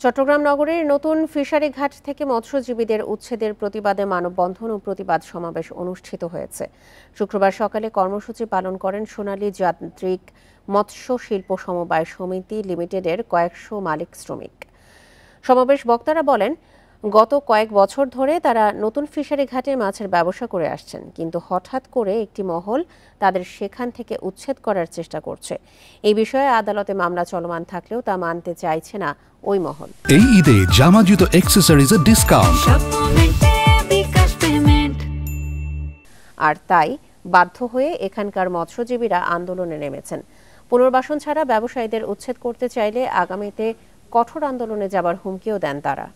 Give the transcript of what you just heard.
চট্টগ্রাম নগরের নতুন ফিশারি ঘাট থেকে মৎস্যজীবীদের উচ্ছেদের প্রতিবাদে মানববন্ধন ও প্রতিবাদ সমাবেশ অনুষ্ঠিত হয়েছে। শুক্রবার সকালে কর্মসূচি পালন করেন সোনালী যান্ত্রিক মৎস্য শিল্প সমবায় সমিতি লিমিটেডের কয়েকশো মালিক শ্রমিক। সমাবেশ বক্তারা বলেন, গত কয়েক বছর ধরে তারা নতুন ফিশারি ঘাটে মাছের ব্যবসা করে আসছেন, কিন্তু হঠাৎ করে একটি মহল তাদের সেখান থেকে উচ্ছেদ করার চেষ্টা করছে। এই বিষয়ে আদালতে মামলা চলমান থাকলেও তা মানতে চাইছে না ওই মহল। এই ঈদে জামা জুতো অ্যাক্সেসরিজের ডিসকাউন্ট, আর তাই বাধ্য হয়ে এখানকার মৎস্যজীবীরা আন্দোলনে নেমেছেন। পুনর্বাসন ছাড়া ব্যবসায়ীদের উচ্ছেদ করতে চাইলে আগামীতে কঠোর আন্দোলনে যাবার হুমকিও দেন তারা।